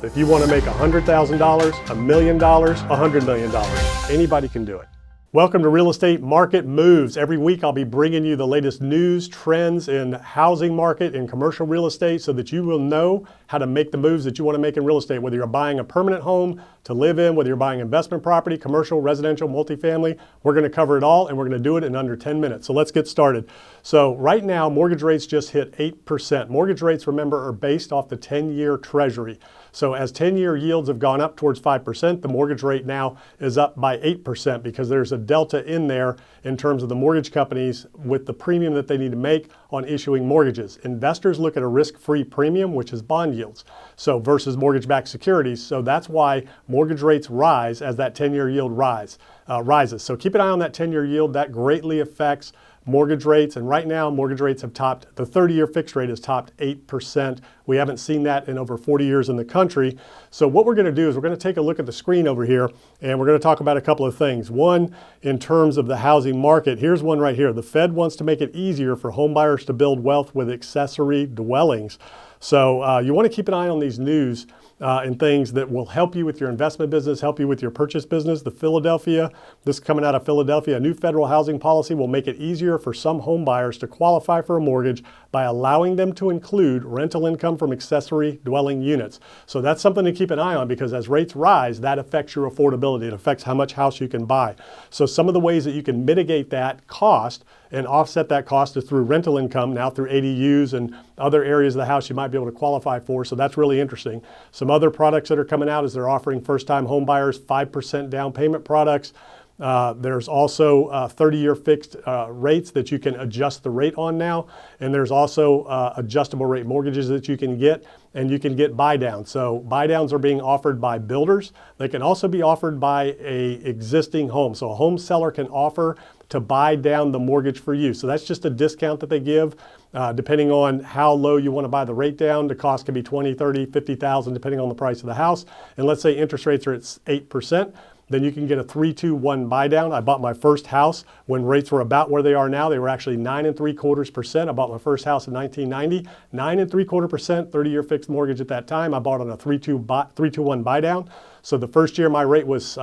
If you want to make $100,000, $1 million, $100 million, anybody can do it. Welcome to Real Estate Market Moves. Every week I'll be bringing you the latest news, trends in housing market and commercial real estate so that you will know how to make the moves that you want to make in real estate, whether you're buying a permanent home to live in, whether you're buying investment property, commercial, residential, multifamily. We're going to cover it all and we're going to do it in under 10 minutes. So let's get started. So right now, mortgage rates just hit 8%. Mortgage rates, remember, are based off the 10-year treasury. So as 10-year yields have gone up towards 5%, the mortgage rate now is up by 8% because there's a delta in there in terms of the mortgage companies with the premium that they need to make on issuing mortgages. Investors look at a risk-free premium, which is bond yields, so versus mortgage-backed securities. So that's why mortgage rates rise as that 10-year yield rises. So keep an eye on that 10-year yield. That greatly affects mortgage rates, and right now mortgage rates have topped, the 30-year fixed rate has topped 8%. We haven't seen that in over 40 years in the country. So what we're going to do is we're going to take a look at the screen over here and we're going to talk about a couple of things. One, in terms of the housing market, here's one right here. The Fed wants to make it easier for home buyers to build wealth with accessory dwellings. So you want to keep an eye on these news and things that will help you with your investment business, help you with your purchase business. This is coming out of Philadelphia, a new federal housing policy will make it easier for some home buyers to qualify for a mortgage by allowing them to include rental income from accessory dwelling units. So that's something to keep an eye on because as rates rise, that affects your affordability. It affects how much house you can buy. So some of the ways that you can mitigate that cost and offset that cost is through rental income, now through ADUs and other areas of the house you might be able to qualify for. So that's really interesting. Some other products that are coming out is they're offering first-time home buyers 5% down payment products. There's also 30-year fixed rates that you can adjust the rate on now. And there's also adjustable rate mortgages that you can get, and you can get buy downs. So buy downs are being offered by builders. They can also be offered by an existing home. So a home seller can offer to buy down the mortgage for you. So that's just a discount that they give. Depending on how low you want to buy the rate down, the cost can be $20,000, $30,000, $50,000 depending on the price of the house. And let's say interest rates are at 8%. Then you can get a 3-2-1 buy down. I bought my first house when rates were about where they are now. They were actually 9.75%. I bought my first house in 1990, 9.75%, 30-year fixed mortgage at that time. I bought on a 3-2-1 buy down. So the first year my rate was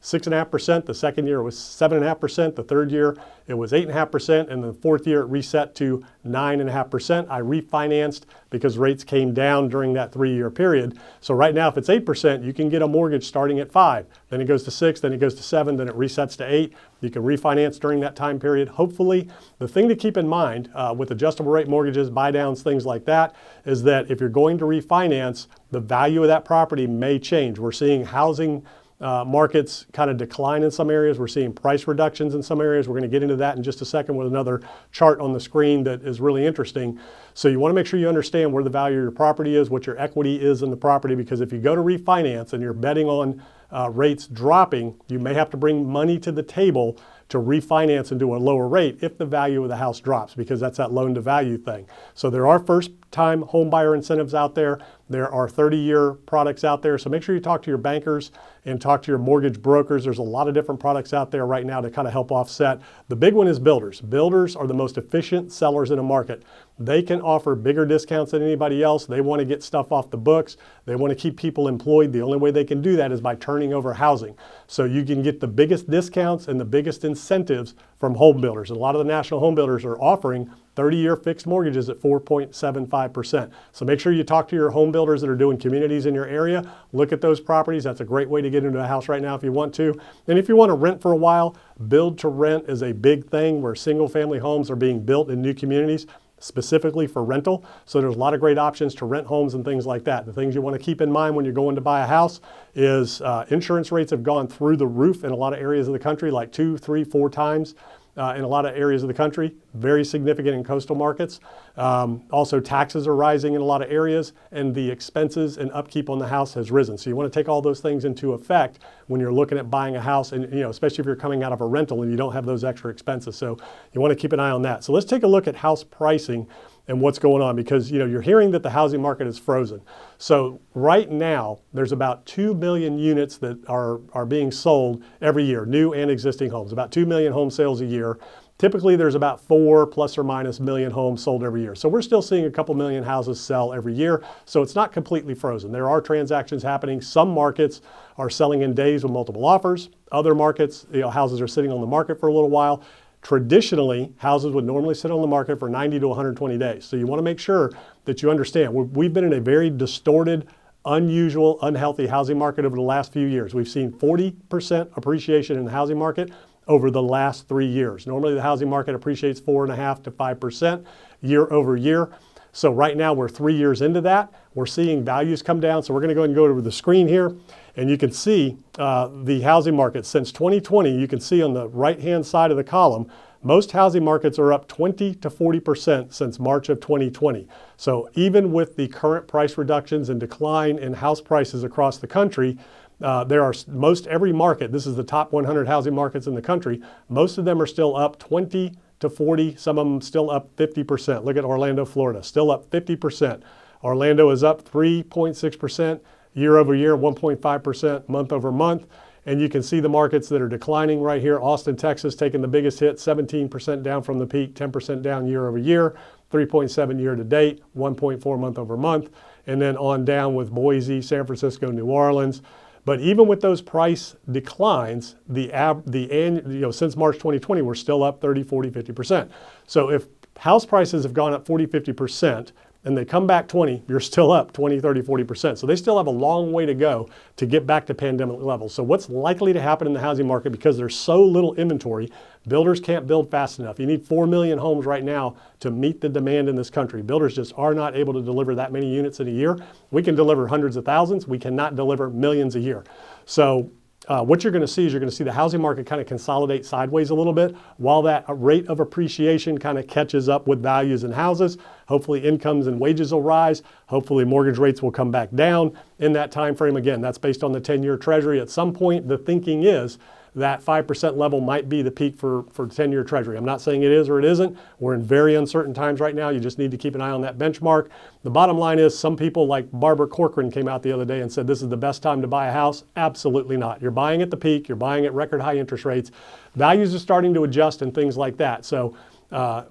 6.5%. The second year it was 7.5%. The third year it was 8.5%. And the fourth year it reset to 9.5%. I refinanced because rates came down during that 3-year period. So right now, if it's 8%, you can get a mortgage starting at 5. Then it goes to 6, then it goes to 7, then it resets to 8. You can refinance during that time period. Hopefully, the thing to keep in mind with adjustable rate mortgages, buy downs, things like that, is that if you're going to refinance, the value of that property may change. We're seeing housing markets kind of decline in some areas. We're seeing price reductions in some areas. We're going to get into that in just a second with another chart on the screen that is really interesting. So you want to make sure you understand where the value of your property is, what your equity is in the property, because if you go to refinance and you're betting on rates dropping, you may have to bring money to the table to refinance into a lower rate if the value of the house drops, because that's that loan to value thing. So there are first-time home buyer incentives out there. There are 30-year products out there. So make sure you talk to your bankers and talk to your mortgage brokers. There's a lot of different products out there right now to kind of help offset. The big one is builders. Builders are the most efficient sellers in a market. They can offer bigger discounts than anybody else. They want to get stuff off the books. They want to keep people employed. The only way they can do that is by turning over housing. So you can get the biggest discounts and the biggest incentives from home builders. And a lot of the national home builders are offering 30-year fixed mortgages at 4.75%. So make sure you talk to your home builders that are doing communities in your area. Look at those properties. That's a great way to get into a house right now if you want to. And if you want to rent for a while, build to rent is a big thing where single family homes are being built in new communities specifically for rental. So there's a lot of great options to rent homes and things like that. The things you want to keep in mind when you're going to buy a house is insurance rates have gone through the roof in a lot of areas of the country, like 2, 3, 4 times. In a lot of areas of the country, very significant in coastal markets. Also, taxes are rising in a lot of areas, and the expenses and upkeep on the house has risen. So you want to take all those things into effect when you're looking at buying a house, and especially if you're coming out of a rental and you don't have those extra expenses. So you want to keep an eye on that. So let's take a look at house pricing and what's going on, because you're hearing that the housing market is frozen. So right now there's about 2 million units that are being sold every year, new and existing homes, about 2 million home sales a year. Typically, there's about 4 plus or minus million homes sold every year. So we're still seeing a couple million houses sell every year. So it's not completely frozen. There are transactions happening. Some markets are selling in days with multiple offers. Other markets, houses are sitting on the market for a little while. Traditionally, houses would normally sit on the market for 90 to 120 days. So you want to make sure that you understand. We've been in a very distorted, unusual, unhealthy housing market over the last few years. We've seen 40% appreciation in the housing market over the last 3 years. Normally the housing market appreciates 4.5% to 5% year over year. So right now we're 3 years into that. We're seeing values come down. So we're going to go ahead and go over the screen here, and you can see the housing market since 2020. You can see on the right-hand side of the column, most housing markets are up 20 to 40% since March of 2020. So even with the current price reductions and decline in house prices across the country, there are most every market, this is the top 100 housing markets in the country, most of them are still up 20 to 40, some of them still up 50%. Look at Orlando, Florida, still up 50%. Orlando is up 3.6% year over year, 1.5% month over month. And you can see the markets that are declining right here. Austin, Texas, taking the biggest hit, 17% down from the peak, 10% down year over year, 3.7 year to date, 1.4 month over month. And then on down with Boise, San Francisco, New Orleans. But even with those price declines, since March 2020, we're still up 30, 40, 50%. So if house prices have gone up 40, 50%, and they come back 20, you're still up 20, 30, 40%. So they still have a long way to go to get back to pandemic levels. So what's likely to happen in the housing market, because there's so little inventory, builders can't build fast enough. You need 4 million homes right now to meet the demand in this country. Builders just are not able to deliver that many units in a year. We can deliver hundreds of thousands. We cannot deliver millions a year. So what you're going to see is you're going to see the housing market kind of consolidate sideways a little bit while that rate of appreciation kind of catches up with values in houses. Hopefully incomes and wages will rise. Hopefully mortgage rates will come back down in that time frame. Again, that's based on the 10-year Treasury. At some point, the thinking is that 5% level might be the peak for 10-year Treasury. I'm not saying it is or it isn't. We're in very uncertain times right now. You just need to keep an eye on that benchmark. The bottom line is some people like Barbara Corcoran came out the other day and said this is the best time to buy a house. Absolutely not. You're buying at the peak. You're buying at record high interest rates. Values are starting to adjust and things like that. So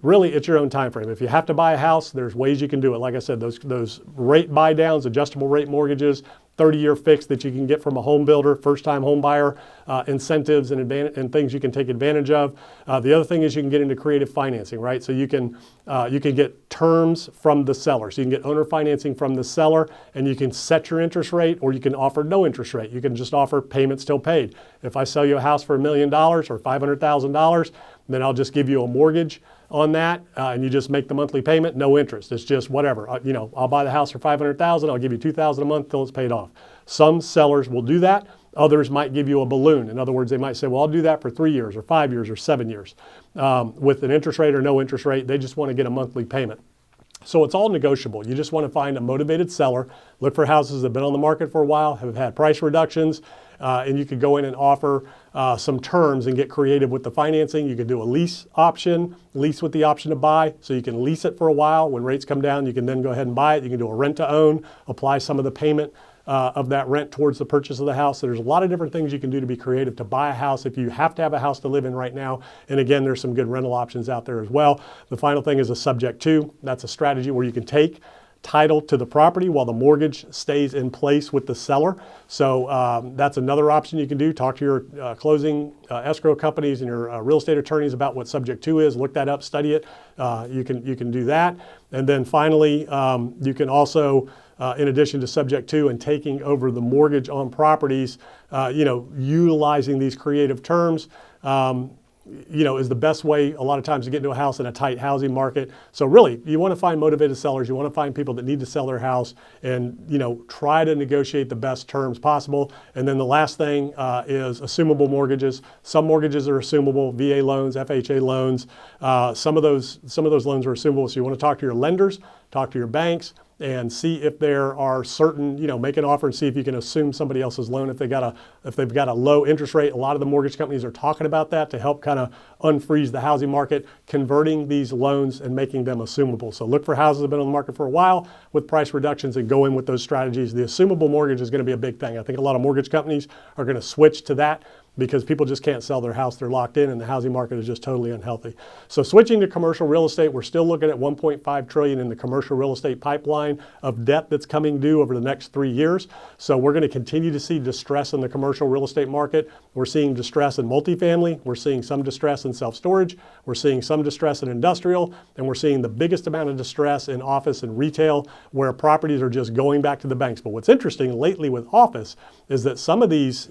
really, it's your own time frame. If you have to buy a house, there's ways you can do it. Like I said, those rate buy downs, adjustable rate mortgages, 30-year fix that you can get from a home builder, first-time home buyer, incentives and things you can take advantage of. The other thing is you can get into creative financing, right? So you can get terms from the seller. So you can get owner financing from the seller, and you can set your interest rate, or you can offer no interest rate. You can just offer payment still paid. If I sell you a house for $1 million or $500,000, then I'll just give you a mortgage on that, and you just make the monthly payment, no interest. It's just whatever. I'll buy the house for $500,000. I'll give you $2,000 a month till it's paid off. Some sellers will do that. Others might give you a balloon. In other words, they might say, well, I'll do that for 3 years or 5 years or 7 years. With an interest rate or no interest rate, they just want to get a monthly payment. So it's all negotiable. You just want to find a motivated seller, look for houses that have been on the market for a while, have had price reductions, and you could go in and offer some terms and get creative with the financing. You could do a lease option, lease with the option to buy, so you can lease it for a while. When rates come down, you can then go ahead and buy it. You can do a rent to own, apply some of the payment of that rent towards the purchase of the house. So there's a lot of different things you can do to be creative to buy a house if you have to have a house to live in right now. And again, there's some good rental options out there as well. The final thing is a subject to. That's a strategy where you can take title to the property while the mortgage stays in place with the seller. So that's another option you can do. Talk to your closing escrow companies and your real estate attorneys about what subject to is. Look that up, study it. You can do that. And then finally, you can also in addition to subject to and taking over the mortgage on properties, utilizing these creative terms, is the best way a lot of times to get into a house in a tight housing market. So really, you want to find motivated sellers. You want to find people that need to sell their house and, try to negotiate the best terms possible. And then the last thing is assumable mortgages. Some mortgages are assumable, VA loans, FHA loans. Some of those loans are assumable. So you want to talk to your lenders, talk to your banks, and see if there are certain, make an offer and see if you can assume somebody else's loan if they've got a low interest rate. A lot of the mortgage companies are talking about that to help kind of unfreeze the housing market, converting these loans and making them assumable. So look for houses that have been on the market for a while with price reductions and go in with those strategies. The assumable mortgage is going to be a big thing. I think a lot of mortgage companies are going to switch to that because people just can't sell their house. They're locked in and the housing market is just totally unhealthy. So switching to commercial real estate, we're still looking at $1.5 trillion in the commercial real estate pipeline of debt that's coming due over the next 3 years. So we're going to continue to see distress in the commercial real estate market. We're seeing distress in multifamily. We're seeing some distress in self-storage. We're seeing some distress in industrial. And we're seeing the biggest amount of distress in office and retail, where properties are just going back to the banks. But what's interesting lately with office is that some of these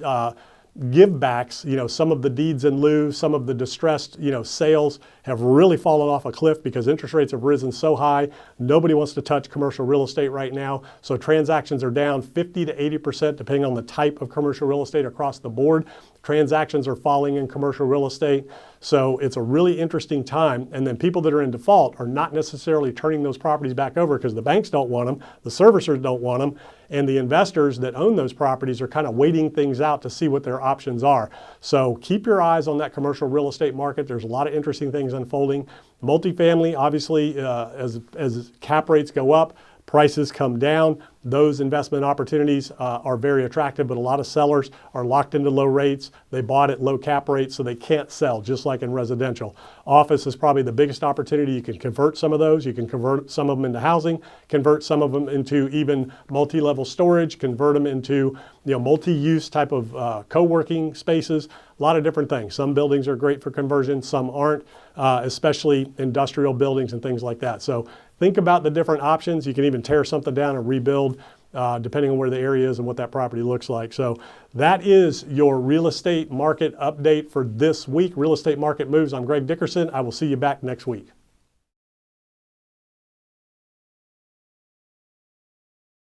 give backs, some of the deeds in lieu, some of the distressed, sales have really fallen off a cliff because interest rates have risen so high. Nobody wants to touch commercial real estate right now. So transactions are down 50 to 80% depending on the type of commercial real estate across the board. Transactions are falling in commercial real estate. So it's a really interesting time. And then people that are in default are not necessarily turning those properties back over because the banks don't want them, the servicers don't want them, and the investors that own those properties are kind of waiting things out to see what their options are. So keep your eyes on that commercial real estate market. There's a lot of interesting things unfolding. Multifamily, obviously, as cap rates go up, prices come down. Those investment opportunities are very attractive, but a lot of sellers are locked into low rates. They bought at low cap rates, so they can't sell, just like in residential. Office is probably the biggest opportunity. You can convert some of those. You can convert some of them into housing, convert some of them into even multi-level storage, convert them into multi-use type of co-working spaces, a lot of different things. Some buildings are great for conversion, some aren't, especially industrial buildings and things like that. So think about the different options. You can even tear something down and rebuild depending on where the area is and what that property looks like. So that is your real estate market update for this week. Real estate market moves. I'm Greg Dickerson. I will see you back next week.